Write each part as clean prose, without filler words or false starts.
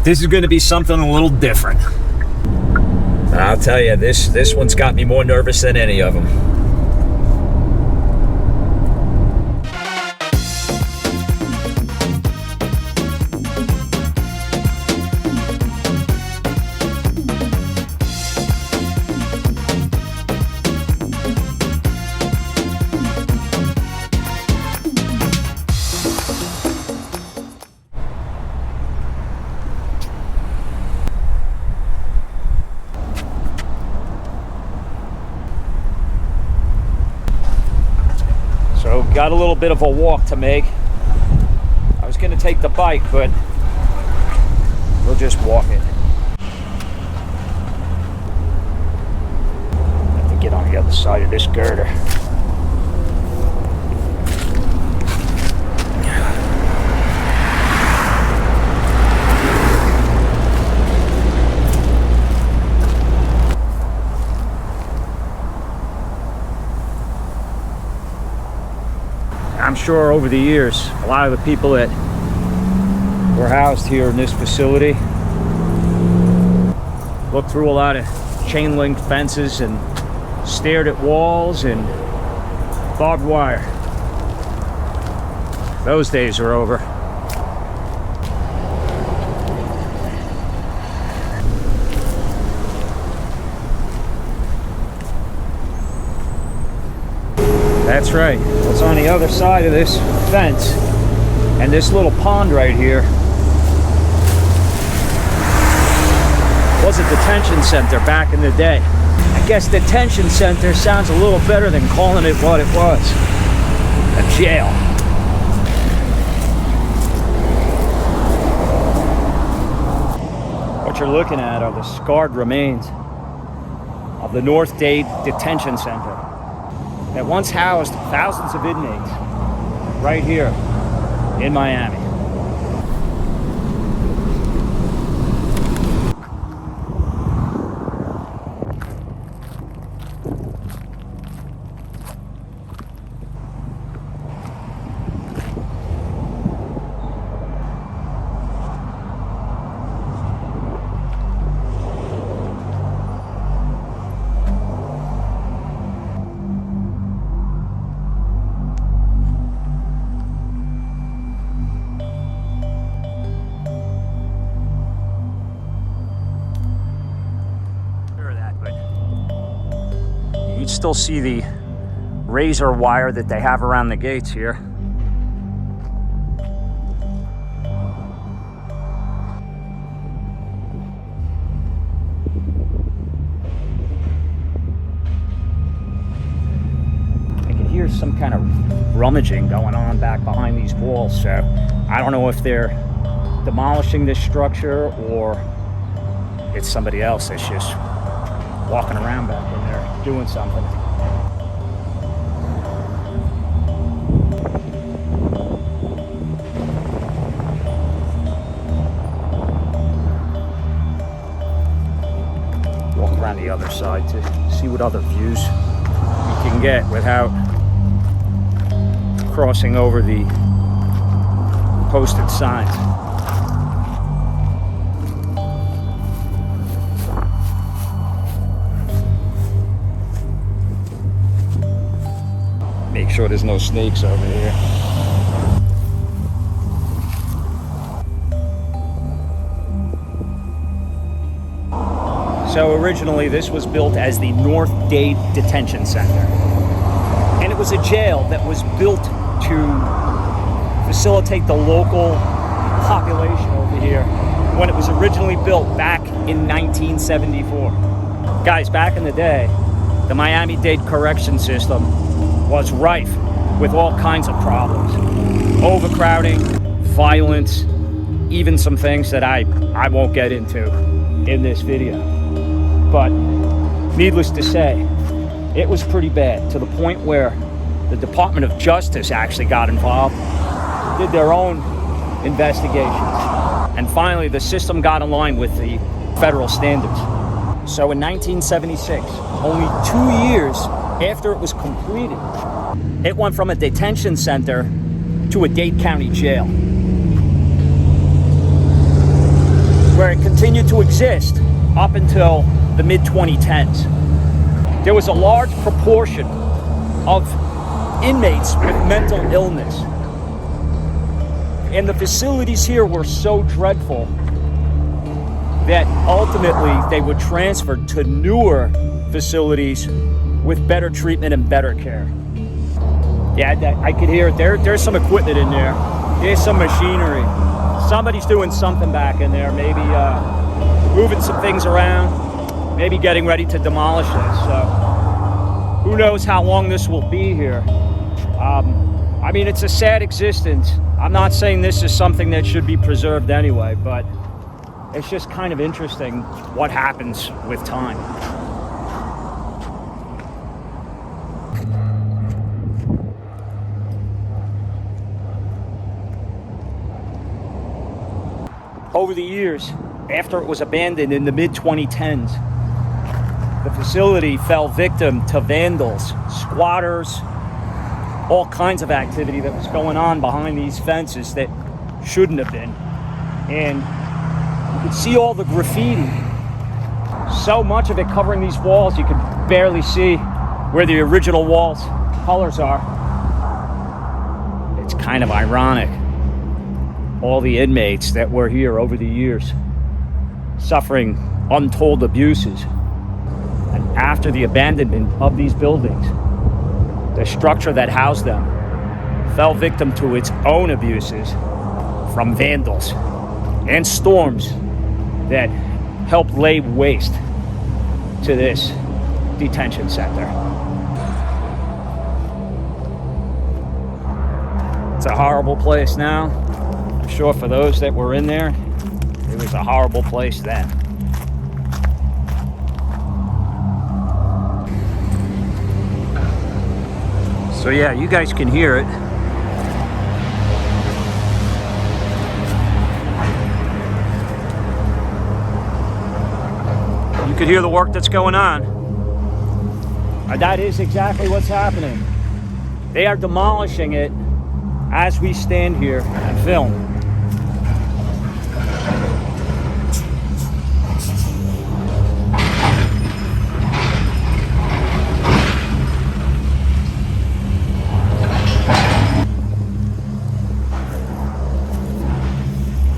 this is going to be something a little different. And I'll tell you, this one's got me more nervous than any of them. So got a little bit of a walk to make. I was gonna take the bike, but we'll just walk it. I have to get on the other side of this girder. I'm sure over the years, a lot of the people that were housed here in this facility looked through a lot of chain link fences and stared at walls and barbed wire. Those days are over. That's right. What's on the other side of this fence and this little pond right here was a detention center back in the day. I guess detention center sounds a little better than calling it what it was. A jail. What you're looking at are the scarred remains of the North Dade Detention Center that once housed thousands of inmates right here in Miami. You still see the razor wire that they have around the gates here. I can hear some kind of rummaging going on back behind these walls, so I don't know if they're demolishing this structure or it's somebody else that's just walking around back in there doing something. Walk around the other side to see what other views you can get without crossing over the posted signs. Make sure there's no snakes over here. So originally this was built as the North Dade Detention Center. And it was a jail that was built to facilitate the local population over here when it was originally built back in 1974. Guys, back in the day, the Miami-Dade correction system was rife with all kinds of problems. Overcrowding, violence, even some things that I won't get into in this video. But needless to say, it was pretty bad, to the point where the Department of Justice actually got involved, did their own investigations, and finally the system got in line with the federal standards. So in 1976, only 2 years after it was completed, it went from a detention center to a Dade County jail. where it continued to exist up until the mid-2010s. There was a large proportion of inmates with mental illness. And the facilities here were so dreadful that ultimately they were transferred to newer facilities with better treatment and better care. Yeah, I could hear it. There's some equipment in there. There's some machinery. Somebody's doing something back in there, maybe moving some things around, maybe getting ready to demolish this. So who knows how long this will be here. I mean, it's a sad existence. I'm not saying this is something that should be preserved anyway, but it's just kind of interesting what happens with time. Over the years, after it was abandoned in the mid-2010s, the facility fell victim to vandals, squatters, all kinds of activity that was going on behind these fences that shouldn't have been. And you could see all the graffiti. So much of it covering these walls, you could barely see where the original walls' colors are. It's kind of ironic. All the inmates that were here over the years, suffering untold abuses. And after the abandonment of these buildings, the structure that housed them fell victim to its own abuses from vandals and storms that helped lay waste to this detention center. It's a horrible place now. I'm sure for those that were in there, it was a horrible place then. So yeah, you guys can hear it. You can hear the work that's going on. And that is exactly what's happening. They are demolishing it as we stand here and film.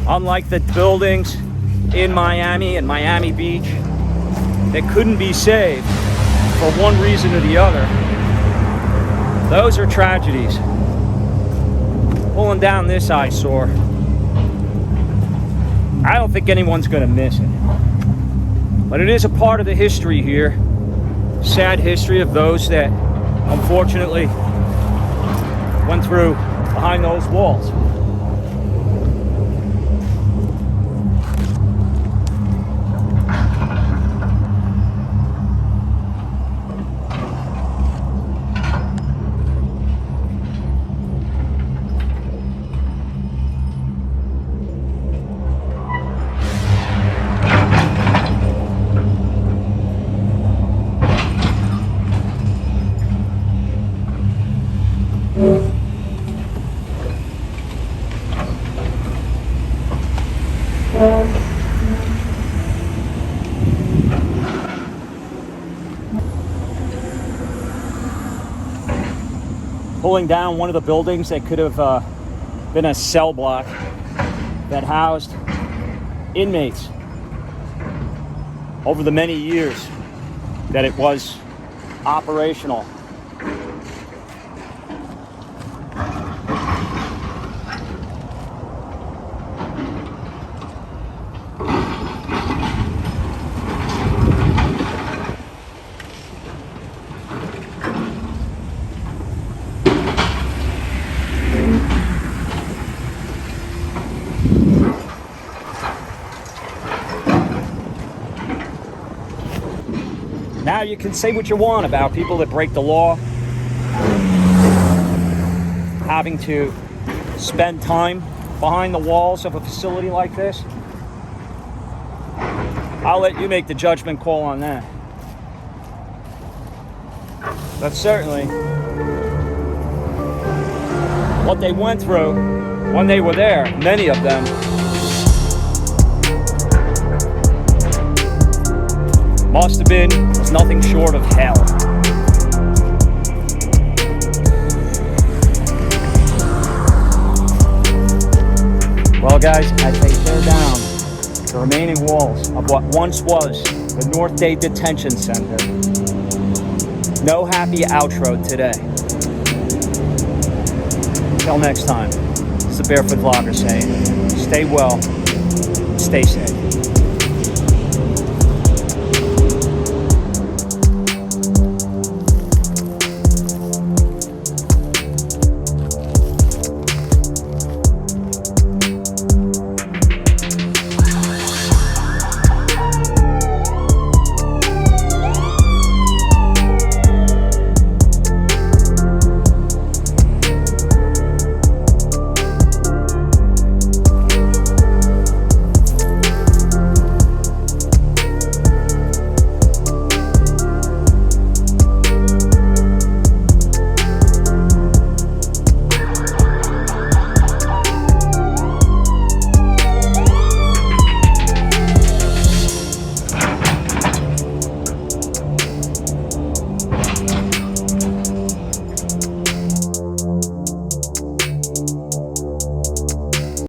Unlike the buildings in Miami and Miami Beach that couldn't be saved for one reason or the other, those are tragedies. Pulling down this eyesore, I don't think anyone's going to miss it. But it is a part of the history here, sad history of those that unfortunately went through behind those walls. Pulling down one of the buildings that could have been a cell block that housed inmates over the many years that it was operational. Now you can say what you want about people that break the law, having to spend time behind the walls of a facility like this. I'll let you make the judgment call on that. But certainly, what they went through when they were there, many of them, Must have been nothing short of hell. Well, guys, as they tear down the remaining walls of what once was the North Dade Detention Center, no happy outro today. Until next time, this is the Barefoot Vlogger saying, stay well, stay safe.